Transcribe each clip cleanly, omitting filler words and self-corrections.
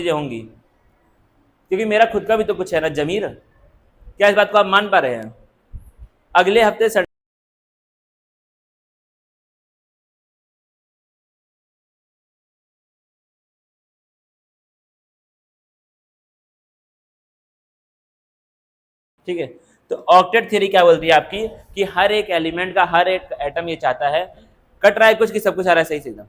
चीजें होंगी, क्योंकि मेरा खुद का भी तो कुछ है ना जमीर। क्या इस बात को आप मान पा रहे हैं? अगले हफ्ते ठीक है। तो ऑक्टेट थ्योरी क्या बोलती है आपकी कि हर एक एलिमेंट का हर एक एटम ये चाहता है, कट रहा है कुछ कि सब कुछ आ रहा है सही से एकदम,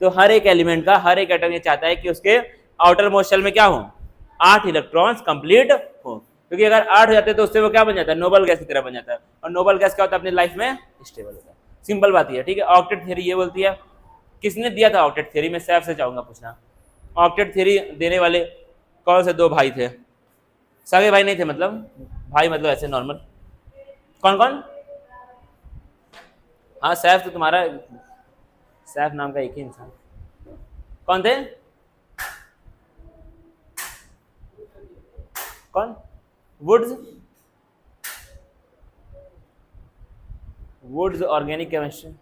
तो हर एक एलिमेंट का हर एक एटम ये चाहता है कि उसके आउटर मोस्ट शेल में क्या हो, 8 इलेक्ट्रॉन्स कंप्लीट हो, क्योंकि अगर 8 हो जाते तो उससे वो क्या बन जाता है, नोबल गैस की तरह बन जाता है, और नोबल गैस क्या होता है अपनी लाइफ में, स्टेबल होता है। सिंपल बात है, ठीक है। ऑक्टेट थ्योरी ये बोलती है। किसने दिया था ऑक्टेट थ्योरी? मैं सैफ से चाहूंगा पूछना। ऑक्टेट थ्योरी देने वाले कौन से दो भाई थे? सगे भाई नहीं थे, मतलब भाई, मतलब ऐसे नॉर्मल। कौन कौन? हाँ सैफ तो तुम्हारा, सैफ नाम का एक ही इंसान। कौन थे? कौन? Woods? Woods organic chemistry.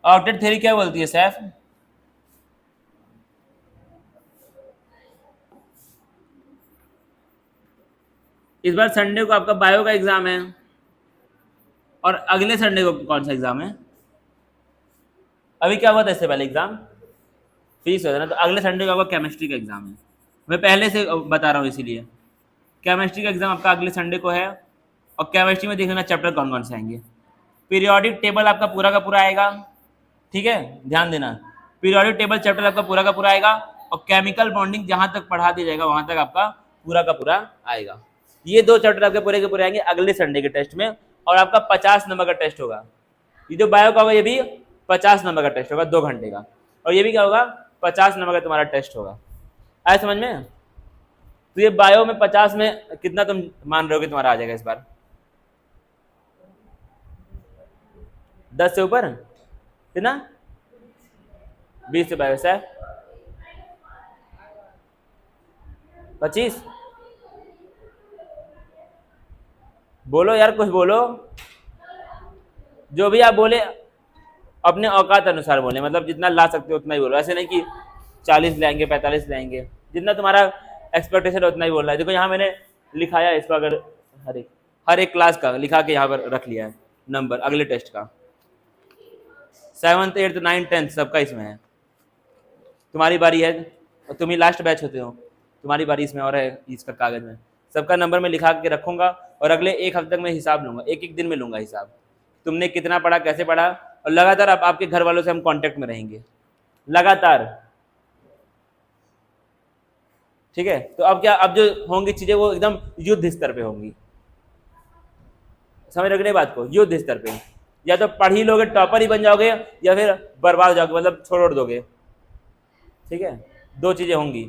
Octet theory क्या बोलती है सैफ? इस बार संडे को आपका बायो का एग्जाम है, और अगले संडे को कौन सा एग्जाम है? अभी क्या हुआ था इससे पहले एग्जाम? फीस होता है ना, तो अगले संडे को आपका केमिस्ट्री का एग्जाम है। मैं पहले से बता रहा हूँ इसीलिए, केमिस्ट्री का एग्जाम आपका अगले संडे को है। और केमिस्ट्री में देखना चैप्टर कौन कौन से आएंगे। पीरियोडिक टेबल आपका पूरा का पूरा आएगा, ठीक है, ध्यान देना। पीरियोडिक टेबल चैप्टर आपका पूरा का पूरा आएगा, और केमिकल बॉन्डिंग जहां तक पढ़ा दिया जाएगा वहां तक आपका पूरा का पूरा आएगा। ये दो चैप्टर आपके पूरे के पूरे आएंगे अगले संडे के टेस्ट में, और आपका 50 नंबर का टेस्ट होगा। ये जो बायो का होगा ये भी 50 नंबर का टेस्ट होगा, 2 घंटे का, और ये भी क्या होगा, 50 नंबर का तुम्हारा टेस्ट होगा। आए समझ में? तो ये बायो में 50 में कितना तुम मान रहे हो कि तुम्हारा आ जाएगा इस बार? 10 से ऊपर कितना? 20 से बायो है 25। बोलो यार, कुछ बोलो, जो भी आप बोले अपने औकात अनुसार बोले, मतलब जितना ला सकते हो उतना ही बोलो, ऐसे नहीं कि 40 लाएंगे 45 लाएंगे, जितना तुम्हारा एक्सपेक्टेशन है उतना ही बोलना है। देखो यहाँ मैंने लिखाया है इसको, अगर हर एक क्लास का लिखा के यहाँ पर रख लिया है नंबर अगले टेस्ट का। 7th 8th 9th 10th सबका इसमें है। तुम्हारी बारी है, और तुम ही लास्ट बैच होते हो, तुम्हारी बारी इसमें और है इसका कागज में। सबका नंबर मैं लिखा के रखूंगा, और अगले एक हफ्ते तक मैं हिसाब लूंगा, एक एक दिन में लूंगा हिसाब, तुमने कितना पढ़ा, कैसे पढ़ा, और लगातार आपके घर वालों से हम कांटेक्ट में रहेंगे लगातार, ठीक है। तो अब क्या, अब जो होंगी चीजें वो एकदम युद्ध स्तर पे होंगी, समझ रखने बात को, युद्ध स्तर पे। या तो पढ़ ही लोगे, टॉपर ही बन जाओगे, या फिर बर्बाद हो जाओगे, मतलब छोड़ दोगे, ठीक है। दो चीजें होंगी,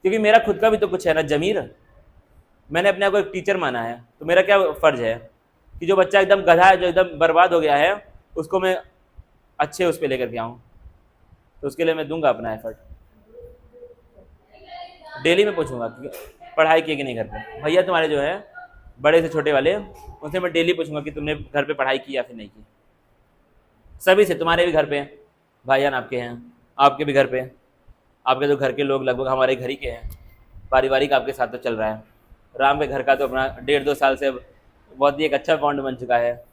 क्योंकि मेरा खुद का भी तो कुछ है ना जमीर। मैंने अपने आप को एक टीचर माना है, तो मेरा क्या फर्ज है कि जो बच्चा एकदम गधा है, जो एकदम बर्बाद हो गया है, उसको मैं अच्छे उस पर लेकर के आऊँ, तो उसके लिए मैं दूंगा अपना एफर्ट। डेली में पूछूंगा कि पढ़ाई की कि नहीं घर पे, भैया तुम्हारे जो है बड़े से छोटे वाले, उनसे मैं डेली पूछूंगा कि तुमने घर पे पढ़ाई की या फिर नहीं की। सभी से, तुम्हारे भी घर पे भाईजान आपके हैं, आपके भी घर पे, आपके तो घर के लोग लगभग हमारे घर ही के हैं, पारिवारिक आपके साथ तो चल रहा है। राम के घर का तो अपना 1.5-2 साल से बहुत ही एक अच्छा बॉन्ड बन चुका है।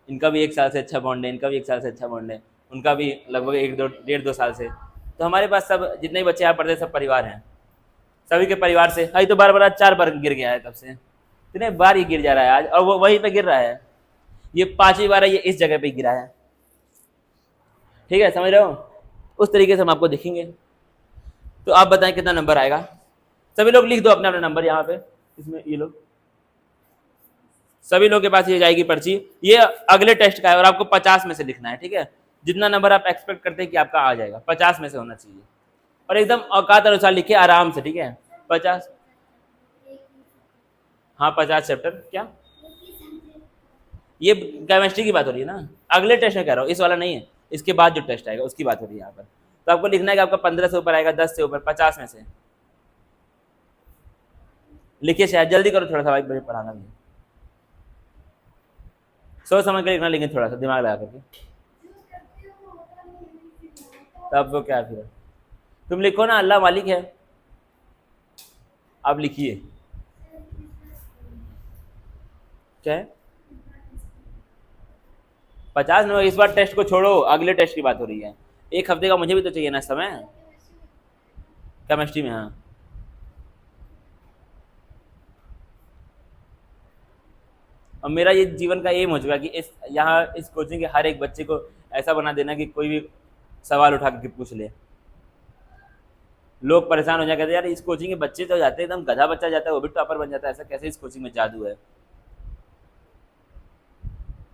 इनका भी 1 साल से अच्छा बॉन्ड है, इनका भी 1 साल से अच्छा बॉन्ड है, उनका भी लगभग 1-1.5-2 साल से। तो हमारे पास सब जितने भी बच्चे यहाँ पढ़ते हैं सब परिवार हैं, सभी के परिवार से। अभी तो बार बार 4 बार गिर गया है, तब से इतने बार ये गिर जा रहा है आज, और वो वहीं पे गिर रहा है, ये 5वीं बार है ये इस जगह पे गिरा है, ठीक है, समझ रहे हो? उस तरीके से हम आपको देखेंगे। तो आप बताएं कितना नंबर आएगा? सभी लोग लिख दो अपना अपना नंबर यहाँ पे, इसमें ये लोग सभी लोग के पास ये जाएगी पर्ची, ये अगले टेस्ट का है, और आपको 50 में से लिखना है, ठीक है। जितना नंबर आप एक्सपेक्ट करते हैं कि आपका आ जाएगा, 50 में से होना चाहिए, और एकदम औकात अनुसार लिखिए आराम से, ठीक है। 50, हाँ 50 चैप्टर। क्या ये केमिस्ट्री की बात हो रही है ना? अगले टेस्ट में कह रहा हूँ, इस वाला नहीं है, इसके बाद जो टेस्ट आएगा उसकी बात हो रही है यहाँ पर। तो आपको लिखना है कि आपका 15 से ऊपर आएगा, 10 से ऊपर, 50 में से। लिखिए शायद, जल्दी करो थोड़ा सा भाई, मुझे पढ़ाना भी है। सोच समझ कर लिखना, लेकिन थोड़ा सा दिमाग लगा करके। तब वो क्या फिर, तुम लिखो ना, अल्लाह मालिक है। आप लिखिए। क्या है? 50 नंबर? इस बार टेस्ट को छोड़ो, अगले टेस्ट की बात हो रही है। एक हफ्ते का मुझे भी तो चाहिए ना समय। केमिस्ट्री में, हाँ। और मेरा ये जीवन का एम हो चुका कि इस कोचिंग के हर एक बच्चे को ऐसा बना देना कि कोई भी सवाल उठा के पूछ ले। लोग परेशान हो जाए, कहते यार इस कोचिंग के बच्चे तो जाते हैं, एकदम गधा बच्चा जाता है वो भी टॉपर बन जाता है, ऐसा कैसे इस कोचिंग में जादू है।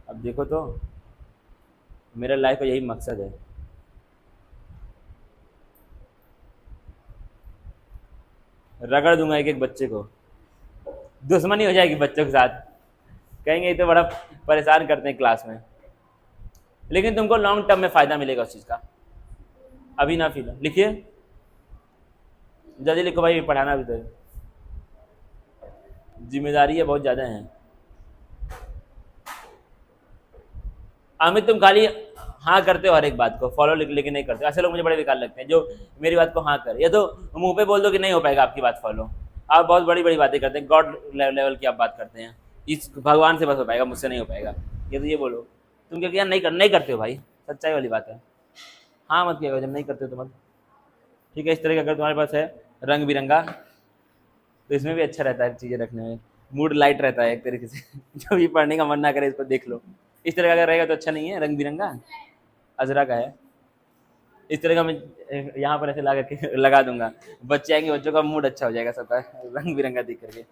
अब देखो तो, मेरा लाइफ का यही मकसद है। रगड़ दूंगा एक एक बच्चे को, दुश्मनी हो जाएगी बच्चों के साथ, कहेंगे ये तो बड़ा परेशान करते हैं क्लास में। लेकिन तुमको लॉन्ग टर्म में फायदा मिलेगा उस चीज का। अभी ना फील लिखिए, जल्दी लिखो भाई, पढ़ाना भी तो है, जिम्मेदारी है बहुत ज्यादा है। अमित तुम खाली हाँ करते हो हर एक बात को, फॉलो लेकिन नहीं करते। ऐसे लोग मुझे बड़े बेकार लगते हैं जो मेरी बात को हाँ कर, या तो मुंह पे बोल दो कि नहीं हो पाएगा आपकी बात फॉलो। आप बहुत बड़ी बड़ी बातें करते हैं, गॉड लेवल की आप बात करते हैं, इस भगवान से बस हो पाएगा, मुझसे नहीं हो पाएगा। ये तो ये बोलो तुम, क्या यार नहीं करते हो भाई, सच्चाई वाली बात है। हाँ मत किया जब नहीं करते हो तो मत। ठीक है, इस तरह का अगर तुम्हारे पास है रंग बिरंगा, तो इसमें भी अच्छा रहता है चीज़ें रखने में, मूड लाइट रहता है एक तरीके से। जब ये पढ़ने का मन ना करे इसको देख लो। इस तरह का अगर रहेगा तो अच्छा नहीं है, रंग बिरंगा अजरा का है। इस तरह का मैं यहाँ पर ऐसे लगा दूंगा, बच्चे आएंगे, बच्चों का मूड अच्छा हो जाएगा सबका, रंग बिरंगा देख करके। ये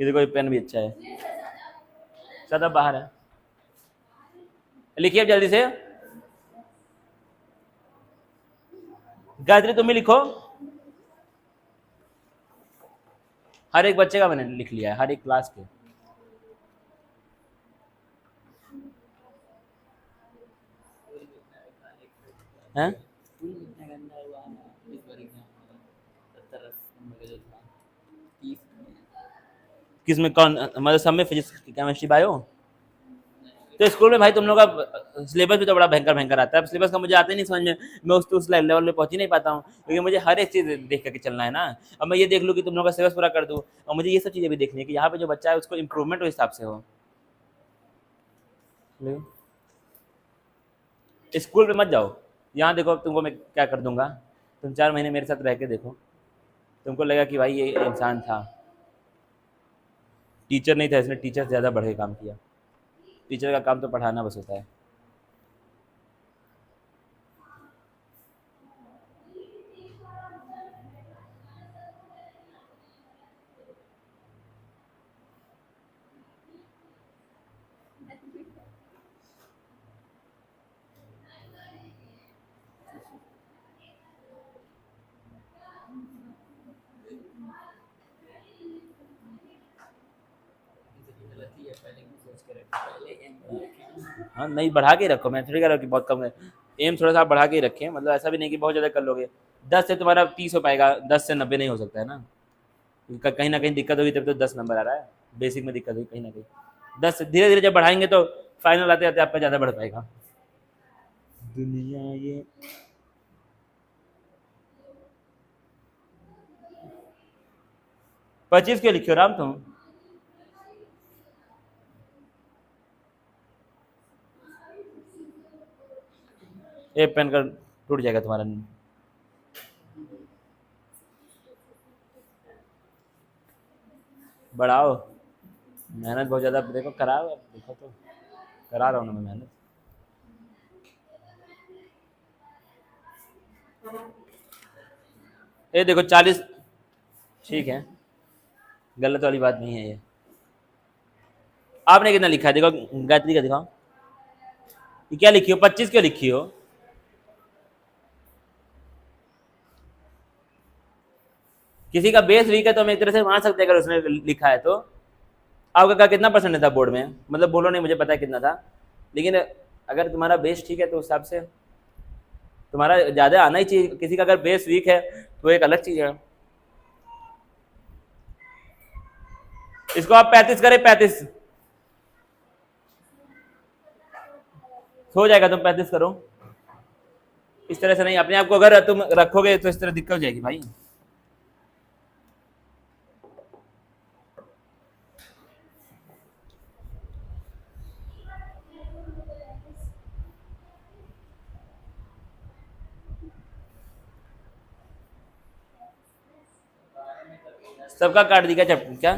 देखो ये पेन भी अच्छा है, सब बाहर है। लिखिए अब जल्दी से, गायत्री तुम भी लिखो। हर एक बच्चे का मैंने लिख लिया है, हर एक क्लास के। हैं? किसमें कौन, मतलब सब में? Physics, chemistry, bio? तो स्कूल में भाई तुम लोग का सिलेबस भी तो बड़ा भयंकर भयंकर आता है। अब सिलेबस का मुझे आता ही नहीं समझ में, मैं उस लेवल पे पहुंच ही नहीं पाता हूँ, क्योंकि मुझे हर एक चीज़ देख करके चलना है ना। अब मैं ये देख लूँ कि तुम लोग का सिलेबस पूरा कर दूँ, और मुझे ये सब चीज़ें भी देखनी है कि यहाँ पे जो बच्चा है उसको इम्प्रूवमेंट उस हिसाब से हो। स्कूल में मत जाओ, यहाँ देखो तुमको मैं क्या कर दूंगा, तुम 4 महीने मेरे साथ रह के देखो, तुमको लगा कि भाई ये इंसान था, टीचर नहीं था, इसने टीचर से ज़्यादा बढ़ के काम किया। टीचर का काम तो पढ़ाना बस होता है। हाँ नहीं, बढ़ा के रखो, मैं थोड़ी कह रहा हूँ कि बहुत कम है। एम थोड़ा सा आप बढ़ा के ही रखें, मतलब ऐसा भी नहीं कि बहुत ज़्यादा कर लोगे। 10 से तुम्हारा 30 हो पाएगा, 10 से 90 नहीं हो सकता है ना। कहीं ना कहीं दिक्कत होगी तब तो 10 नंबर आ रहा है, बेसिक में दिक्कत होगी कहीं ना कहीं। 10 धीरे धीरे जब बढ़ाएंगे तो फाइनल आते आते आपका ज़्यादा बढ़ पाएगा। दुनिया ये 25 क्यों लिखियो राम तुम? एक पेन का टूट जाएगा तुम्हारा। बढ़ाओ, मेहनत बहुत ज़्यादा देखो, कराओ, अब देखो तो करा रहा हूँ ना मैं मेहनत। ये देखो 40, ठीक है, गलत वाली बात नहीं है ये। आपने कितना लिखा है देखो, गायत्री का दिखाओ, ये क्या लिखी हो? 25 क्यों लिखी हो? किसी का बेस वीक है तो हम एक तरह से मान सकते हैं अगर उसने लिखा है तो। आपका कितना परसेंट था बोर्ड में? मतलब बोलो नहीं, मुझे पता है कितना था, लेकिन अगर तुम्हारा बेस ठीक है तो उस हिसाब से तुम्हारा ज़्यादा आना ही चाहिए। किसी का अगर बेस वीक है तो एक अलग चीज़ है। इसको आप 35 करें, 35 हो जाएगा। तुम 35 करो, इस तरह से नहीं, अपने आप को अगर तुम रखोगे तो इस तरह दिक्कत हो जाएगी भाई। सबका काट दी क्या चैप्टर क्या?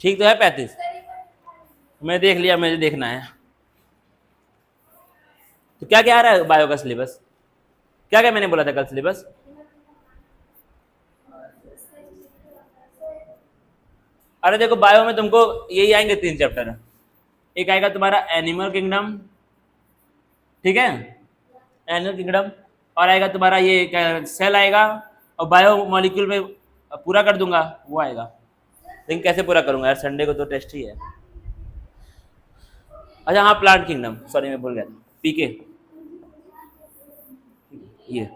ठीक तो है 35, मैं देख लिया, मुझे देखना है। तो क्या क्या आ रहा है बायो का सिलेबस? क्या क्या मैंने बोला था कल सिलेबस? अरे देखो बायो में तुमको यही आएंगे 3 चैप्टर। एक आएगा तुम्हारा एनिमल किंगडम, ठीक है, एनिमल किंगडम, और आएगा तुम्हारा ये क्या सेल आएगा, और बायो मॉलिक्यूल में पूरा कर दूंगा वो आएगा। लेकिन कैसे पूरा करूंगा यार, संडे को तो टेस्ट ही है। अच्छा हाँ, प्लांट किंगडम, सॉरी मैं भूल गया था, पीके, ये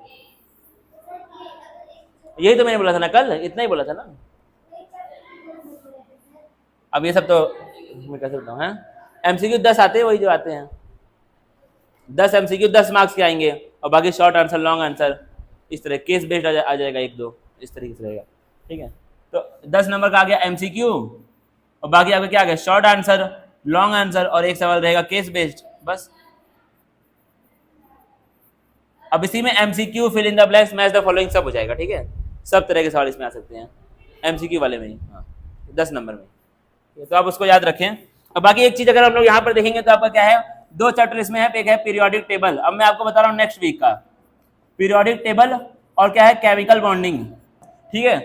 यही तो मैंने बोला था ना कल, इतना ही बोला था ना। अब ये सब तो मैं कैसे बताऊँ हैं, एमसीक्यू 10 आते हैं, वही जो आते हैं 10 एमसीक्यू 10 मार्क्स के आएंगे, और बाकी शॉर्ट आंसर, लॉन्ग आंसर, इस तरह केस बेस्ड आ जाएगा 1-2, इस तरीके से रहेगा, ठीक है। तो 10 नंबर का आ गया एमसीक्यू, और बाकी आपका क्या आ गया, शॉर्ट आंसर, लॉन्ग आंसर, और एक सवाल रहेगा केस बेस्ड, बस। अब इसी में MCQ, fill in the blanks, match the following सब हो जाएगा, ठीक है। सब तरह के सवाल इसमें आ सकते हैं एमसीक्यू वाले में ही, हाँ 10 नंबर में, तो आप उसको याद रखें। अब बाकी एक चीज अगर हम लोग यहाँ पर देखेंगे तो आपका क्या है, 2 चैप्टर इसमें है, एक है पीरियोडिक टेबल। अब मैं आपको बता रहा हूँ नेक्स्ट वीक का पीरियोडिक टेबल, और क्या है केमिकल बॉन्डिंग, ठीक है।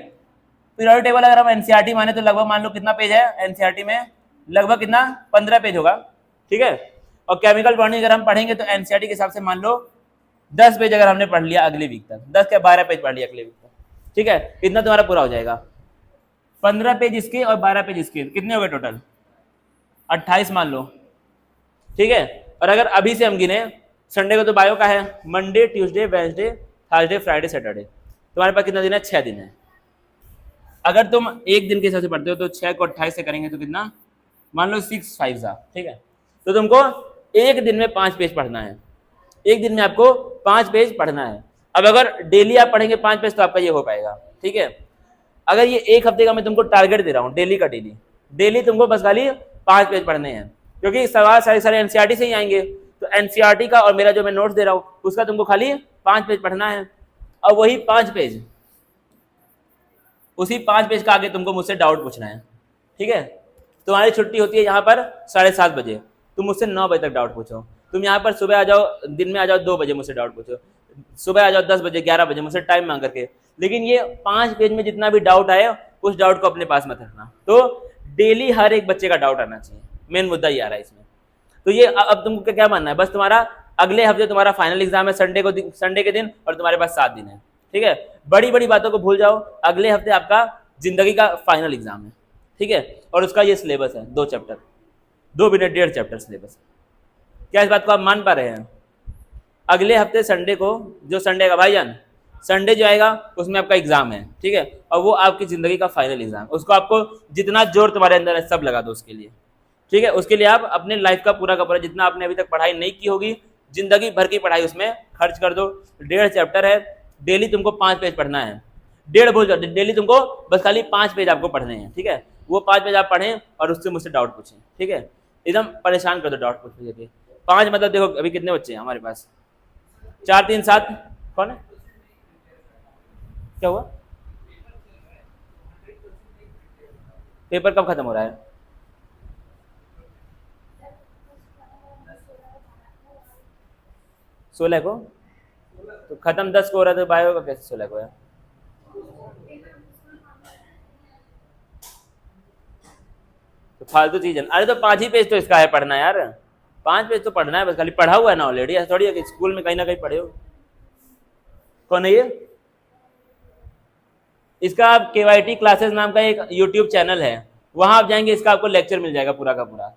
पीरियोडिक टेबल अगर हम एनसीईआरटी माने तो लगभग मान लो कितना पेज है एनसीईआरटी में, लगभग कितना 15 पेज होगा, ठीक है। और केमिकल बॉन्डिंग अगर हम पढ़ेंगे तो एनसीईआरटी के हिसाब से मान लो 10 पेज अगर हमने पढ़ लिया अगले वीक तक, 10 या 12 पेज पढ़ लिया अगले वीक तक, ठीक है, इतना तुम्हारा पूरा हो जाएगा। 15 पेज इसके और 12 पेज इसके, कितने हो गए टोटल, 28 मान लो, ठीक है। और अगर अभी से हम गिने, संडे को तो बायो का है, Monday, Tuesday, Wednesday, Thursday, Friday, Saturday, तुम्हारे पास कितना दिन है, 6 दिन है। अगर तुम एक दिन के हिसाब से पढ़ते हो तो 6 को 28 से करेंगे तो कितना, मान लो 6 5 जा, ठीक है। तो तुमको एक दिन में 5 पेज पढ़ना है, एक दिन में आपको 5 पेज पढ़ना है। अब अगर डेली आप पढ़ेंगे 5 पेज तो आपका ये हो पाएगा, ठीक है। अगर ये एक हफ्ते का मैं तुमको टारगेट दे रहा हूँ, डेली का डेली तुमको बस खाली 5 पेज पढ़ने हैं, क्योंकि सवाल सारे एनसीईआरटी से ही आएंगे। तो एनसीईआरटी का और मेरा जो मैं नोट्स दे रहा हूँ उसका तुमको खाली 5 पेज पढ़ना है, और वही 5 पेज, उसी 5 पेज का आगे तुमको मुझसे डाउट पूछना है, ठीक है। तुम्हारी छुट्टी होती है यहाँ पर 7:30 बजे, तुम मुझसे 9 बजे तक डाउट पूछो। तुम यहाँ पर सुबह आ जाओ, दिन में आ जाओ 2 बजे मुझसे डाउट पूछो, सुबह आ जाओ 10 बजे 11 बजे मुझसे टाइम मांग करके, लेकिन ये 5 पेज में जितना भी डाउट आए उस डाउट को अपने पास मत रखना। तो डेली हर एक बच्चे का डाउट आना चाहिए, मेन मुद्दा ये आ रहा है इसमें। तो ये अब तुमको क्या मानना है, बस तुम्हारा अगले हफ्ते तुम्हारा फाइनल एग्जाम है, संडे के दिन, और तुम्हारे पास 7 दिन है, ठीक है। बड़ी बड़ी बातों को भूल जाओ, अगले हफ्ते आपका जिंदगी का फाइनल एग्जाम है, ठीक है। और उसका ये सिलेबस है 2 चैप्टर, 2 मिनट 1.5 चैप्टर सिलेबस। क्या इस बात को आप मान पा रहे हैं? अगले हफ्ते संडे को, जो संडे का भाईजान संडे जो आएगा उसमें आपका एग्जाम है, ठीक है, और वो आपकी जिंदगी का फाइनल एग्जाम, उसको आपको जितना जोर तुम्हारे अंदर है सब लगा दो उसके लिए, ठीक है। उसके लिए आप अपने लाइफ का पूरा जितना आपने अभी तक पढ़ाई नहीं की होगी, जिंदगी भर की पढ़ाई उसमें खर्च कर दो। 1.5 चैप्टर है, डेली तुमको 5 पेज पढ़ना है, 1.5 बोल जाओ, डेली तुमको बस खाली 5 पेज आपको पढ़ने हैं, ठीक है। वो 5 पेज आप पढ़ें और उससे मुझसे डाउट पूछें, ठीक है। एकदम परेशान कर दो डाउट पूछने के लिए। 5 मतलब देखो अभी कितने बच्चे हैं हमारे पास, 4 3 7, कौन है, क्या हुआ, पेपर कब खत्म हो रहा है? सोलह को, तो खत्म 10 को हो रहा है, तो बायो का कैसे 16 को है? तो फालतू चीज है। अरे तो 5 ही पेज तो इसका है पढ़ना यार, 5 पेज तो पढ़ना है बस, खाली पढ़ा हुआ है ना ऑलरेडी, ऐसा थोड़ी है कि स्कूल में कहीं ना कहीं पढ़े हो। कौन है ये? इसका आप केवाईटी क्लासेस नाम का एक यूट्यूब चैनल है, वहां आप जाएंगे, इसका आपको लेक्चर मिल जाएगा पूरा का पूरा,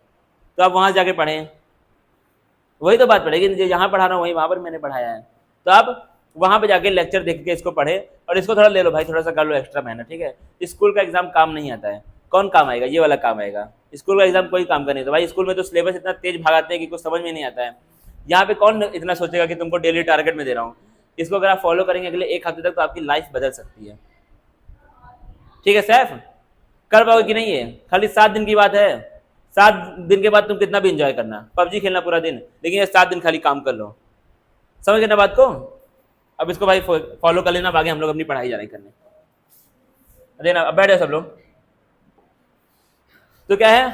तो आप वहां जाके पढ़ें। वही तो बात पड़ेगी, जो यहाँ पढ़ा रहा हूँ वही वहाँ पर मैंने पढ़ाया है। तो आप वहाँ पे जाके लेक्चर देख के इसको पढ़े और इसको थोड़ा ले लो भाई, थोड़ा सा कर लो एक्स्ट्रा मेहनत, ठीक है। स्कूल का एग्जाम काम नहीं आता है, कौन काम आएगा, ये वाला काम आएगा। स्कूल का एग्जाम कोई काम का नहीं। तो भाई स्कूल में तो सिलेबस इतना तेज भागाते हैं कि कुछ समझ में नहीं आता है। यहाँ पे कौन इतना सोचेगा कि तुमको डेली टारगेट में दे रहा हूँ। इसको अगर आप फॉलो करेंगे अगले एक हफ्ते तक तो आपकी लाइफ बदल सकती है, ठीक है। सैफ कर पाओगे कि नहीं, है खाली 7 दिन की बात है। 7 दिन के बाद तुम कितना भी एंजॉय करना, पबजी खेलना पूरा दिन, लेकिन ये 7 दिन खाली काम कर लो, समझ गए ना बात को। अब इसको भाई फॉलो कर लेना, आगे हम लोग अपनी पढ़ाई जा रही करने देना। अब बैठ जाओ सब लोग। तो क्या है,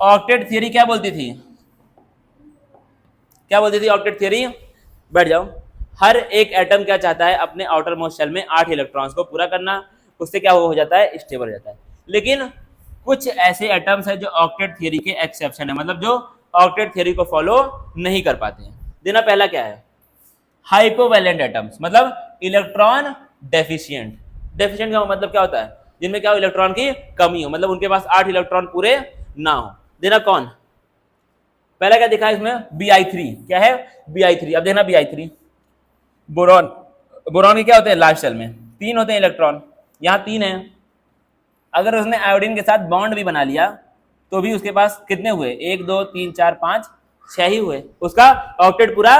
ऑक्टेट थियरी क्या बोलती थी, क्या बोलती थी ऑक्टेट थियरी, बैठ जाओ। हर एक एटम क्या चाहता है, अपने आउटर मोस्ट शेल में 8 इलेक्ट्रॉन्स को पूरा करना, उससे क्या हो जाता है, स्टेबल हो जाता है। लेकिन कुछ ऐसे एटम्स है जो ऑक्टेट थियरी के एक्सेप्शन है, मतलब जो ऑक्टेट थियरी को फॉलो नहीं कर पाते हैं। देना पहला क्या है, हाइपोवैलेंट एटम्स, मतलब इलेक्ट्रॉन डेफिशिएंट। डेफिशिएंट का मतलब क्या होता है, जिनमें क्या हो, इलेक्ट्रॉन की कमी हो, मतलब उनके पास 8 इलेक्ट्रॉन पूरे ना हो। देना कौन, पहला क्या दिखा है इसमें, Bi3, क्या है Bi3। अब देखना Bi3, बोरॉन, बोरॉन के क्या होते हैं, लास्ट शेल में 3 होते हैं इलेक्ट्रॉन, यहाँ 3 है। अगर उसने आयोडीन के साथ बॉन्ड भी बना लिया तो भी उसके पास कितने हुए, 1 2 3 4 5 6 ही हुए, उसका ऑक्टेट पूरा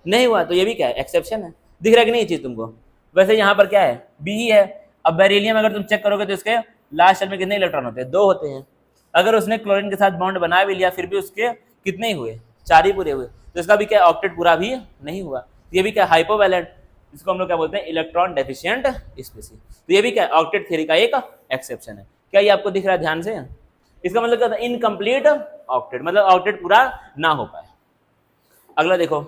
नहीं हुआ। तो ये भी क्या है, एक्सेप्शन है। दिख रहा है कि नहीं ये चीज तुमको। वैसे यहाँ पर क्या है, बी ही है। अब बेरिलियम अगर तुम चेक करोगे तो इसके लास्ट शेल में कितने इलेक्ट्रॉन होते हैं, 2 होते हैं। अगर उसने क्लोरीन के साथ बॉन्ड बना भी लिया फिर भी उसके कितने ही हुए, 4 ही पूरे हुए, तो इसका भी क्या ऑक्टेट पूरा भी नहीं हुआ। ये भी क्या, हाइपोवैलेंट, इसको हम लोग क्या बोलते हैं, इलेक्ट्रॉन डेफिशिएंट स्पीसीज। तो ये भी क्या, ऑक्टेट थ्योरी का एक एक्सेप्शन है। क्या ये आपको दिख रहा है ध्यान से, इसका मतलब क्या था, इनकम्प्लीट ऑक्टेट, मतलब ऑक्टेट पूरा ना हो पाए। अगला देखो,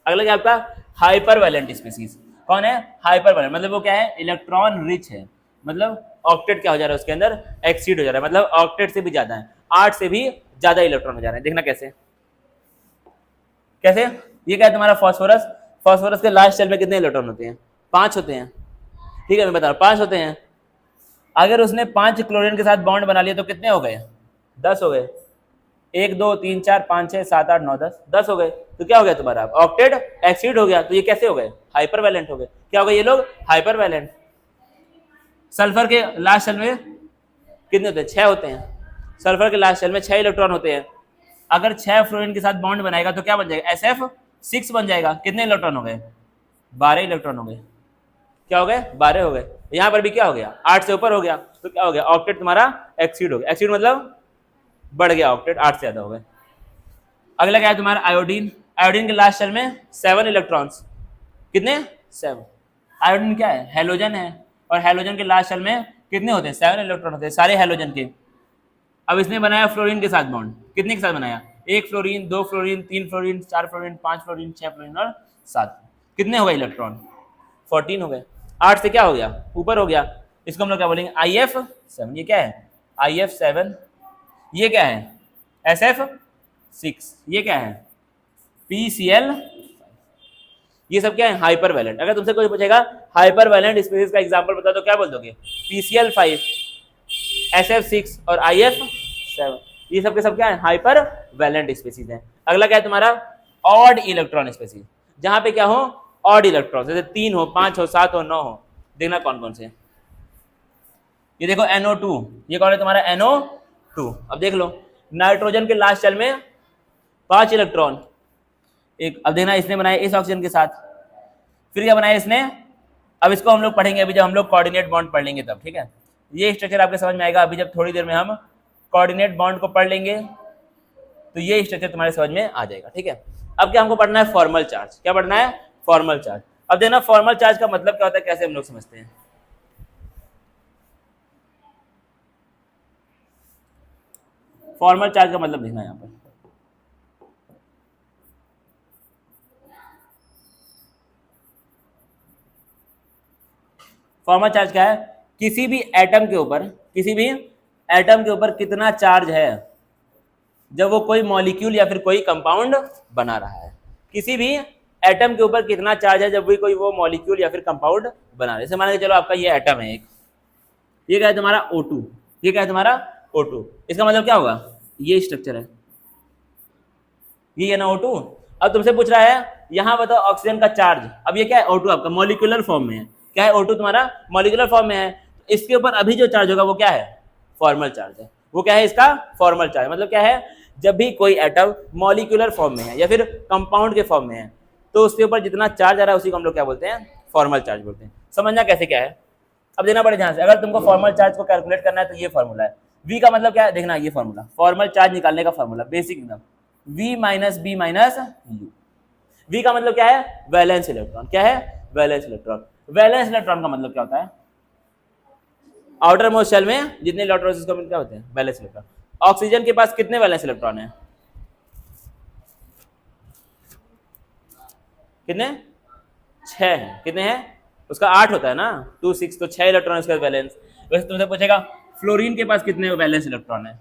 अगला क्या आपका, हाइपरवैलेंट स्पीसीज। कौन है, हाइपरवैलेंट, मतलब वो क्या है, इलेक्ट्रॉन रिच है, मतलब ऑक्टेट क्या हो जा रहा है उसके अंदर, एक्सीड हो जा रहा है, मतलब ऑक्टेट से भी ज्यादा है, 8 से भी ज्यादा इलेक्ट्रॉन हो जा रहे हैं। देखना कैसे, कैसे, ये क्या है तुम्हारा फास्फोरस, फास्फोरस के लास्ट शेल में कितने इलेक्ट्रॉन होते हैं, 5 होते हैं, ठीक है मैं बता रहा हूँ 5 होते हैं। अगर उसने 5 क्लोरीन के साथ बॉन्ड बना लिया तो कितने हो गए, 10 हो गए, 1 2 3 4 5 6 7 8 9 10, 10 हो गए। तो क्या हो गया तुम्हारा, ऑक्टेट एक्सीड हो गया। तो ये कैसे हो गए, हाइपरवैलेंट हो गए। क्या हो गए ये लोग, हाइपरवैलेंट। सल्फर के लास्ट शेल में कितने होते हैं, 6 होते हैं। सल्फर के लास्ट शेल में 6 इलेक्ट्रॉन होते हैं। अगर 6 फ्लोरीन के साथ बॉन्ड बनाएगा तो क्या बन जाएगा, SF6 बन जाएगा। कितने इलेक्ट्रॉन हो गए, 12 इलेक्ट्रॉन हो गए। क्या हो गए, 12 हो गए। यहाँ पर भी क्या हो गया, 8 से ऊपर हो गया। तो क्या हो गया, ऑक्टेट तुम्हारा एक्सीड हो गया। एक्सीड मतलब बढ़ गया ऑक्टेट, 8 से ज्यादा हो गए। अगला क्या है तुम्हारा, आयोडीन। आयोडीन के लास्ट शेल में 7 इलेक्ट्रॉन्स, कितने, 7। आयोडीन क्या है, हेलोजन है, और हेलोजन के लास्ट शेल में कितने होते हैं, 7 इलेक्ट्रॉन होते हैं सारे हेलोजन के। अब इसने बनाया फ्लोरीन के साथ बॉन्ड, कितने के साथ बनाया, 1 fluorine 2 fluorine 3 fluorine 4 fluorine 5 fluorine 6 fluorine और 7। कितने हो गए इलेक्ट्रॉन, 14 हो गए। 8 से क्या हो गया, ऊपर हो गया। इसको हम लोग क्या बोलेंगे, IF7। ये क्या है, IF7। ये क्या है, SF6। ये क्या है, PCl। ये सब क्या है, हाइपरवैलेंट। अगर तुमसे कोई पूछेगा हाइपरवैलेंट स्पीसीज का एग्जांपल बता तो क्या बोल दोगे, PCl5, SF6 और IF7। ये सब के सब क्या है, हाइपरवैलेंट स्पीसीज है। अगला क्या है तुम्हारा, ऑड इलेक्ट्रॉन स्पीसीज, जहां पे क्या हो, ऑड इलेक्ट्रॉन, जैसे 3 हो 5 हो 7 हो 9 हो। देखना कौन कौन से, ये देखो NO2, ये कौन है तुम्हारा, NO2। अब देख लो, नाइट्रोजन के लास्ट शेल में 5 इलेक्ट्रॉन, एक। अब देखना इसने बनाया इस ऑक्सीजन के साथ, फिर क्या बनाया इसने, अब इसको हम लोग पढ़ेंगे अभी जब हम लोग कोऑर्डिनेट बॉन्ड पढ़ लेंगे तब, ठीक है। ये स्ट्रक्चर आपके समझ में आएगा अभी जब थोड़ी देर में हम कोऑर्डिनेट बॉन्ड को पढ़ लेंगे तो ये स्ट्रक्चर तुम्हारे समझ में आ जाएगा, ठीक है। अब क्या हमको पढ़ना है, फॉर्मल चार्ज। क्या पढ़ना है, फॉर्मल चार्ज। अब देखना फॉर्मल चार्ज का मतलब क्या होता है, कैसे हम लोग समझते हैं। फॉर्मल चार्ज का मतलब देखना यहाँ पर, फॉर्मल चार्ज क्या है, किसी भी एटम के ऊपर, किसी भी एटम के ऊपर कितना चार्ज है जब वो कोई मॉलिक्यूल या फिर कोई कंपाउंड बना रहा है। किसी भी एटम के ऊपर कितना चार्ज है जब भी कोई वो मॉलिक्यूल या फिर कंपाउंड बना रहा है। जैसे मान के चलो आपका ये एटम है एक, ये क्या है तुम्हारा O2, ये क्या है तुम्हारा O2। इसका मतलब क्या होगा, ये स्ट्रक्चर है, ये है ना O2। अब तुमसे पूछ रहा है यहाँ बताओ ऑक्सीजन का चार्ज। अब ये क्या है, O2 आपका मॉलिक्यूलर फॉर्म में है। क्या है, O2 तुम्हारा मॉलिक्यूलर फॉर्म में है। तो इसके ऊपर अभी जो चार्ज होगा वो क्या है, फॉर्मल चार्ज है। वो क्या है, इसका फॉर्मल चार्ज। मतलब क्या है, जब भी कोई एटम मॉलिक्यूलर फॉर्म में है या फिर कंपाउंड के फॉर्म में है तो उसके ऊपर जितना चार्ज आ रहा है उसी को हम लोग क्या बोलते हैं, फॉर्मल चार्ज बोलते हैं। समझना कैसे क्या है, अब देना पड़े ध्यान से। अगर तुमको फॉर्मल चार्ज को कैलकुलेट करना है तो ये फॉर्मूला है। V का मतलब क्या है, देखना ये फॉर्मूला, फॉर्मल चार्ज निकालने का फॉर्मूला बेसिक एकदम, V minus B minus U. V का मतलब क्या है, वैलेंस इलेक्ट्रॉन। क्या है, वैलेंस इलेक्ट्रॉन। वैलेंस इलेक्ट्रॉन का मतलब क्या होता है, आउटर मोस्ट शेल में जितने इलेक्ट्रॉन उसको क्या होते हैं, वैलेंस इलेक्ट्रॉन। ऑक्सीजन के पास कितने वैलेंस इलेक्ट्रॉन है, कितने, 6 हैं। कितने हैं, उसका 8 होता है ना, 2 6, तो 6 इलेक्ट्रॉन उसका वैलेंस। वैसे तुमसे पूछेगा फ्लोरीन के पास कितने वैलेंस इलेक्ट्रॉन है,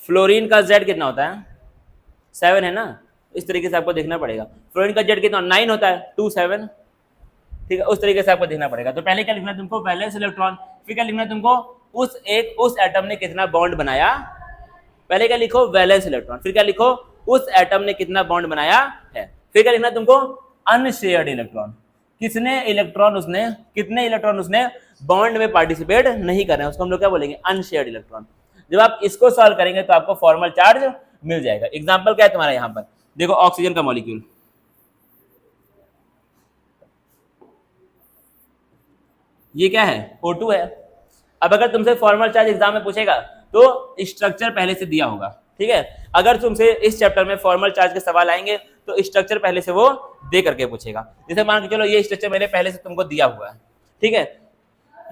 फ्लोरीन का Z कितना होता है, 7 है ना। इस तरीके से आपको देखना पड़ेगा। फ्लोरीन का Z कितना, 9 होता है, 2 7। ठीक है, उस तरीके से आपको देखना पड़ेगा। तो पहले क्या लिखना है तुमको, वैलेंस इलेक्ट्रॉन। फिर क्या लिखना है तुमको, उस एटम ने कितना बॉन्ड बनाया। पहले क्या लिखो, वैलेंस इलेक्ट्रॉन। फिर क्या लिखो, उस एटम ने कितना बॉन्ड बनाया है। फिर क्या लिखना है तुमको, अनशेयर्ड इलेक्ट्रॉन। कितने इलेक्ट्रॉन उसने बॉन्ड में पार्टिसिपेट नहीं कर रहे हैं, उसको हम लोग क्या बोलेंगे, अनशेयर्ड इलेक्ट्रॉन। जब आप इसको सॉल्व करेंगे तो आपको फॉर्मल चार्ज मिल जाएगा। एग्जांपल क्या है तुम्हारा, यहां पर देखो ऑक्सीजन का मॉलिक्यूल, ये क्या है, O2 है। अब अगर तुमसे फॉर्मल चार्ज एग्जाम में पूछेगा तो स्ट्रक्चर पहले से दिया होगा। ठीक है, अगर तुमसे इस चैप्टर में फॉर्मल चार्ज के सवाल आएंगे तो स्ट्रक्चर पहले से वो दे करके पूछेगा। जैसे मान के चलो ये स्ट्रक्चर मैंने पहले से तुमको दिया हुआ है। ठीक है,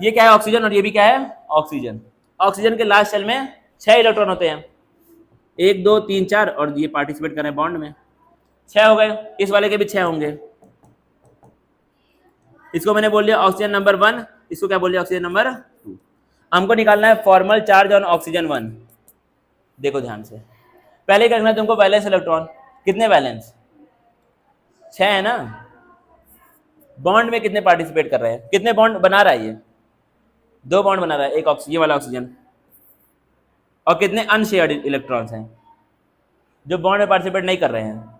ये क्या है, ऑक्सीजन, और ये भी क्या है, ऑक्सीजन। ऑक्सीजन के लास्ट शेल में 6 इलेक्ट्रॉन होते हैं, 1 2 3 4, और ये पार्टिसिपेट कर रहे हैं बॉन्ड में, 6 हो गए। इस वाले के भी 6 होंगे। इसको मैंने बोल दिया ऑक्सीजन नंबर 1, इसको क्या बोल दिया, ऑक्सीजन नंबर 2। हमको निकालना है फॉर्मल चार्ज ऑन ऑक्सीजन 1। देखो ध्यान से, पहले क्या करना है तुमको, वैलेंस इलेक्ट्रॉन। कितने वैलेंस, 6 है ना। बॉन्ड में कितने पार्टिसिपेट कर रहे हैं, कितने बॉन्ड बना रहा है ये, 2 बॉन्ड बना रहा है, एक ऑक्सीजन वाला ऑक्सीजन, और कितने अनशेयर्ड इलेक्ट्रॉन्स हैं जो बॉन्ड में पार्टिसिपेट नहीं कर रहे हैं,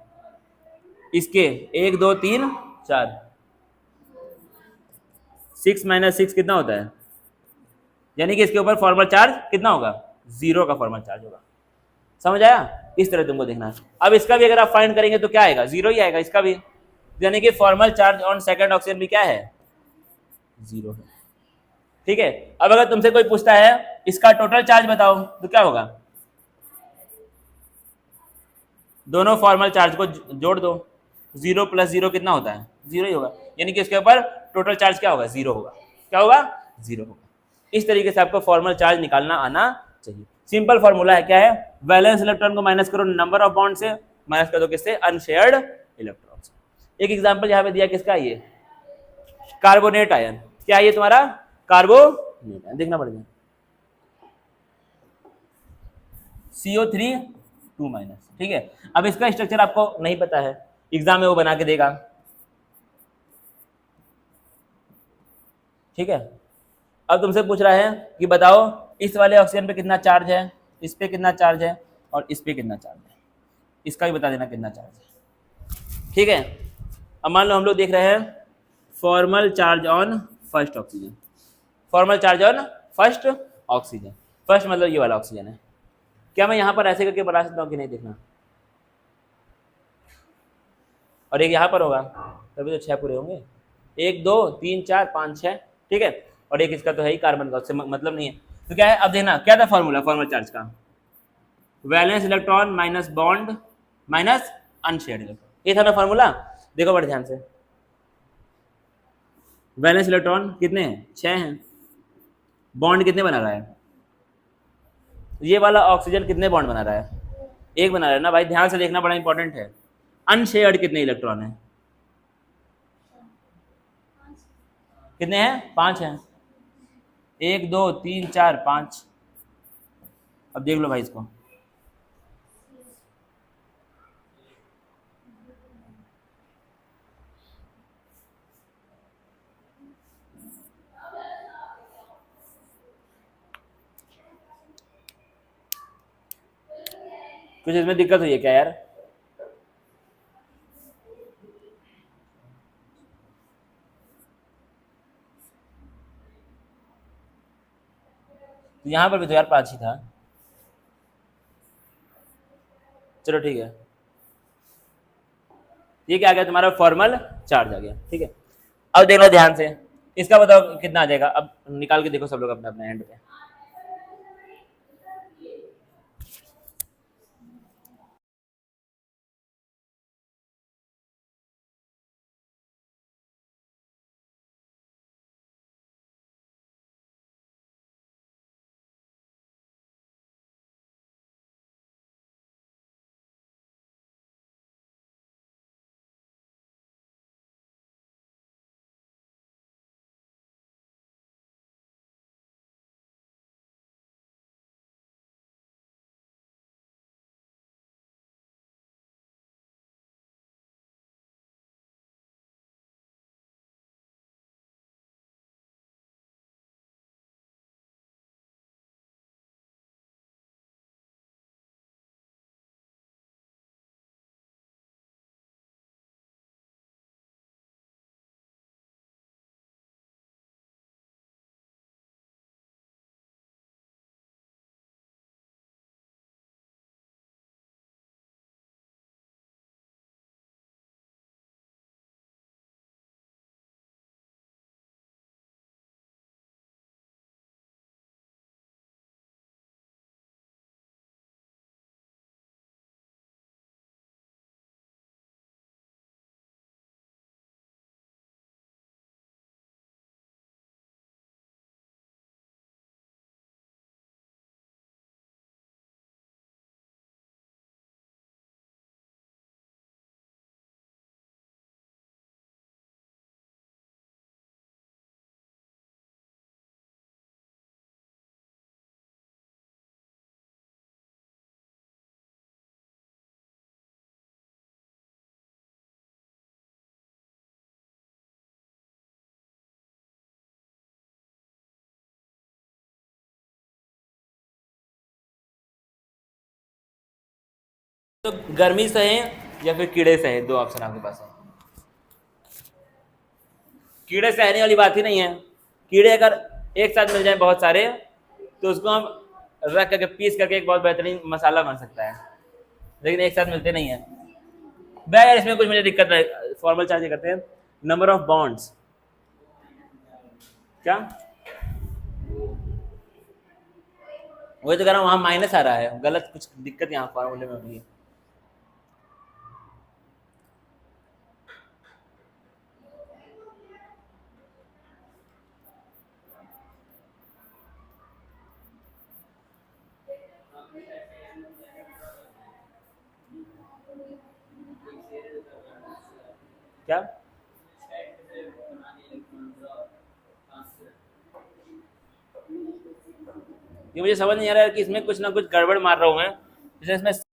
इसके 1 2 3 4, 6 माइनस 6 कितना होता है, यानी कि इसके ऊपर फॉर्मल चार्ज कितना होगा, 0 का फॉर्मल चार्ज होगा। समझ आया, इस तरह तुमको देखना है। अब इसका भी अगर आप फाइंड करेंगे तो क्या आएगा, 0 ही आएगा इसका भी, यानी कि formal charge on second oxygen भी क्या है, 0 है। ठीक है, अब अगर तुमसे कोई पूछता है इसका टोटल चार्ज बताओ तो क्या होगा, दोनों फॉर्मल चार्ज को जोड़ दो, 0 प्लस 0 कितना होता है, 0 ही होगा, यानी कि इसके ऊपर टोटल चार्ज क्या होगा, 0 होगा। क्या होगा, 0 होगा। इस तरीके से आपको फॉर्मल चार्ज निकालना आना चाहिए। सिंपल फॉर्मूला है, क्या है, वैलेंस इलेक्ट्रॉन को माइनस करो नंबर ऑफ बॉन्ड से, माइनस कर दो किससे, अनशेयर्ड इलेक्ट्रॉन से। एक एग्जांपल यहाँ पे दिया किसका, ये कार्बोनेट आयन। क्या है ये तुम्हारा, कार्बोनेट आयन, देखना पड़ेगा, CO3 2-। ठीक है, अब इसका स्ट्रक्चर आपको नहीं पता है, एग्जाम में वो बना के देगा। ठीक है, अब तुमसे पूछ रहा है कि बताओ इस वाले ऑक्सीजन पे कितना चार्ज है, इस पे कितना चार्ज है, और इस पे कितना चार्ज है, इसका भी बता देना कितना चार्ज है। ठीक है, अब मान लो हम लोग देख रहे हैं formal charge on first oxygen, formal charge on first oxygen, first मतलब ये वाला ऑक्सीजन है। क्या मैं यहाँ पर ऐसे करके बना सकता हूँ कि नहीं, देखना, और एक यहाँ पर होगा, तभी तो 6 पूरे होंगे, 1 2 3 4 5 6। ठीक है, और एक इसका तो है ही कार्बन का, उससे मतलब नहीं है। तो क्या है, अब देखना क्या था फॉर्मूला फॉर्मल चार्ज का, valence electron minus bond minus unshared electron, ये था ना फॉर्मूला। देखो बड़े ध्यान से, वैलेंस इलेक्ट्रॉन कितने हैं, 6 हैं, बॉन्ड कितने बना रहा है, ये वाला ऑक्सीजन कितने बॉन्ड बना रहा है, एक बना रहा है ना भाई, ध्यान से देखना बड़ा इंपॉर्टेंट है। अनशेयर्ड कितने इलेक्ट्रॉन है, कितने हैं, 5 हैं, 1 2 3 4 5। अब देख लो भाई इसको, कुछ इसमें दिक्कत हुई है क्या यार? तो यहाँ पर भी तो यार 5 ही था। चलो ठीक है, ये क्या आ गया तुम्हारा फॉर्मल चार्ज आ गया, ठीक है। अब देख लो ध्यान से, इसका बताओ कितना आ जाएगा, अब निकाल के देखो सब लोग अपने अपने एंड पे। तो गर्मी सहे या फिर कीड़े सहे, दो ऑप्शन आपके पास है। कीड़े सहने वाली बात ही नहीं है। कीड़े अगर एक साथ मिल जाए बहुत सारे, तो उसको हम रख करके पीस करके एक बहुत बेहतरीन मसाला बन सकता है, लेकिन एक साथ मिलते नहीं है। भाई यार इसमें कुछ मुझे दिक्कत नहीं, फॉर्मल चार्ज करते हैं नंबर ऑफ बॉन्ड्स। क्या वही तो कह रहा हूँ, वहां माइनस आ रहा है, गलत कुछ दिक्कत यहाँ फॉर्मूले में होगी। क्या ये मुझे समझ नहीं आ रहा है कि इसमें कुछ ना कुछ गड़बड़ मार रहा हूँ मैं, जैसे इसमें